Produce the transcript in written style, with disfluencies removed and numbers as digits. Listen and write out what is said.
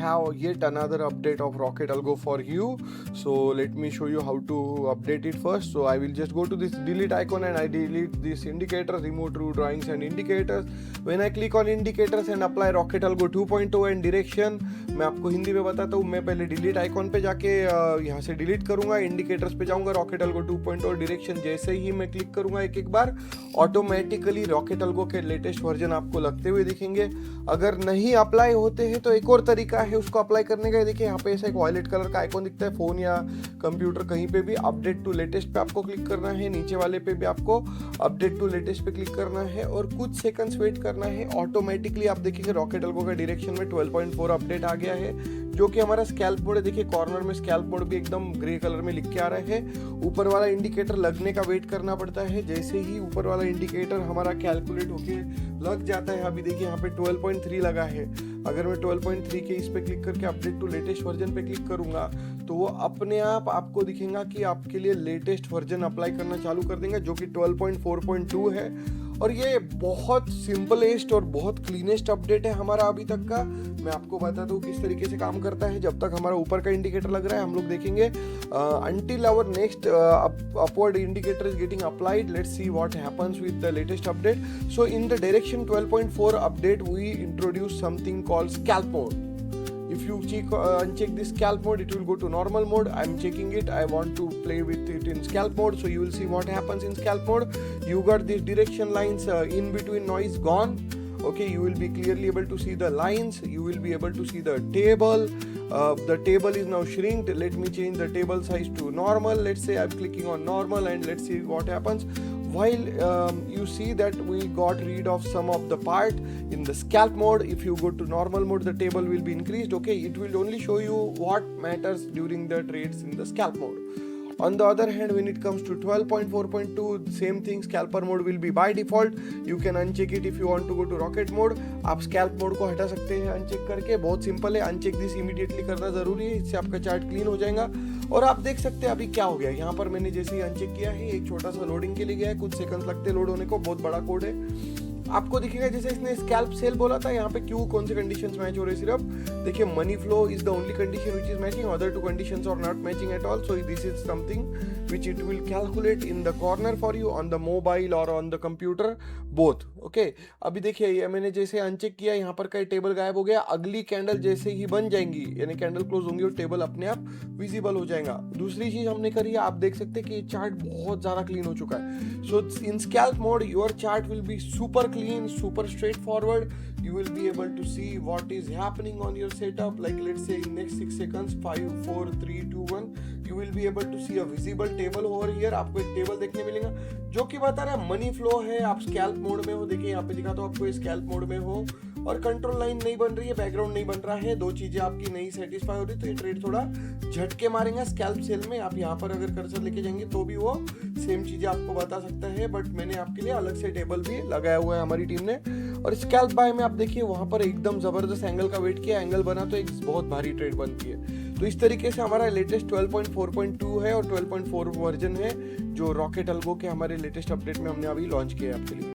have yet another update of Rocket Algo for you. So let me show you how to update it first. So I will just go to this delete icon and I delete this indicator, remove true drawings and indicators. When I click on indicators and apply Rocket Algo 2.0 and direction, मैं आपको हिंदी में बताता हूँ. मैं पहले delete icon पे जाके यहाँ से डिलीट करूँगा, इंडिकेटर्स पे जाऊँगा, रॉकेट अल्गो 2.0 डायरेक्शन जैसे ही मैं क्लिक करूँगा एक बार ऑटोमेटिकली रॉकेट अल्गो के लेटेस्ट वर्जन आपको लगते हुए दिखेंगे. अगर नहीं अप्लाई होते हैं तो एक और तरीका है उसको अप्लाई करने का. देखिए यहाँ पे ऐसा एक वायलेट कलर का आइकॉन दिखता है, फोन या कंप्यूटर कहीं पे भी अपडेट टू लेटेस्ट पे आपको क्लिक करना है, नीचे वाले पे भी आपको अपडेट टू लेटेस्ट पे क्लिक करना है और कुछ सेकंड्स वेट करना है. ऑटोमेटिकली आप देखिए रॉकेट अल्गो का डायरेक्शन में 12.4 अपडेट आ गया है, जो कि हमारा स्कैल्प मोड है. देखिए कॉर्नर में स्कैल्प मोड भी एकदम ग्रे कलर में लिख के आ रहा है. ऊपर वाला इंडिकेटर लगने का वेट करना पड़ता है. जैसे ही ऊपर वाला इंडिकेटर हमारा कैलकुलेट होके लग जाता है, अभी देखिए यहाँ पे 12.3 लगा है. अगर मैं 12.3 के इस पे क्लिक करके अपडेट टू लेटेस्ट वर्जन पे क्लिक करूंगा तो वो अपने आप आपको दिखेगा कि आपके लिए लेटेस्ट वर्जन अप्लाई करना चालू कर देंगे, जो कि 12.4.2 है. और ये बहुत सिंपलेस्ट और बहुत क्लीनेस्ट अपडेट है हमारा अभी तक का. मैं आपको बताता हूँ किस तरीके से काम करता है. जब तक हमारा ऊपर का इंडिकेटर लग रहा है हम लोग देखेंगे until our next upward indicator is getting applied. Let's see what happens with the latest update. So in the direction 12.4 update we introduce something called scalp mode. If you uncheck this scalp mode, it will go to normal mode. I'm checking it. I want to play with it in scalp mode, so you will see what happens in scalp mode. You got these direction lines in between noise gone. Okay, you will be clearly able to see the lines. You will be able to see the table. The table is now shrinked. Let me change the table size to normal. Let's say I'm clicking on normal and let's see what happens. While you see that we got rid of some of the part in the scalp mode, if you go to normal mode the table will be increased. Okay, it will only show you what matters during the trades in the scalp mode. On the other hand, when it comes to 12.4.2, same thing, scalper mode will be by default. You can uncheck it if you want to go to rocket mode. आप scalp mode को हटा सकते हैं uncheck करके. बहुत simple है, uncheck this immediately करना जरूरी है, इससे आपका चार्ट क्लीन हो जाएगा. और आप देख सकते हैं अभी क्या हो गया. यहाँ पर मैंने जैसे ही अनचेक किया है एक छोटा सा लोडिंग के लिए गया है, कुछ सेकंड्स लगते हैं लोड होने को. बहुत बड़ा कोड है. आपको दिखेगा जैसे इसने स्कैल्प सेल बोला था, यहाँ पे क्यों कौन से कंडीशंस मैच हो रहे हैं. सिर्फ देखिए money flow is the only condition which is matching, other two conditions are not matching at all. So this is something which it will calculate in the corner for you on the mobile और on the computer both. Okay, अभी देखिए ये मैंने जैसे uncheck किया, यहाँ पर का टेबल गायब हो गया. अगली कैंडल जैसे ही बन जाएंगी यानी कैंडल क्लोज होंगी और टेबल अपने आप विजिबल हो जाएगा. दूसरी चीज हमने करी है, आप देख सकते हैं कि ये चार्ट बहुत ज्यादा क्लीन हो चुका है. So in scalp mode your chart will be super clean, super straightforward. You will be able to see what is happening on your setup. Like let's say in next 6 seconds, 5, 4, 3, 2, 1, you will be able to see a visible table over here. आपको एक table देखने मिलेगा जो कि बता रहा है money flow है. आप स्कैल्प मोड में हो, देखिए यहाँ पे दिखाता हूँ आपको, स्कैल्प मोड में हो और कंट्रोल लाइन नहीं बन रही है, बैकग्राउंड नहीं बन रहा है, दो चीजें आपकी नहीं सेटिस्फाई हो रही, तो ये ट्रेड थोड़ा झटके मारेंगे स्कैल्प सेल में. आप यहाँ पर अगर कर्सर लेके जाएंगे तो भी वो सेम चीजें आपको बता सकता है. बट मैंने आपके लिए अलग से टेबल भी लगाया हुआ है हमारी टीम ने. और स्कैल्प बाय में आप देखिए वहां पर एकदम जबरदस्त एंगल का वेट किया, एंगल बना तो एक बहुत भारी ट्रेड बनती है. तो इस तरीके से हमारा लेटेस्ट 12.4.2 है और 12.4 वर्जन है जो रॉकेट अल्गो के हमारे लेटेस्ट अपडेट में हमने अभी लॉन्च किया है आपके लिए.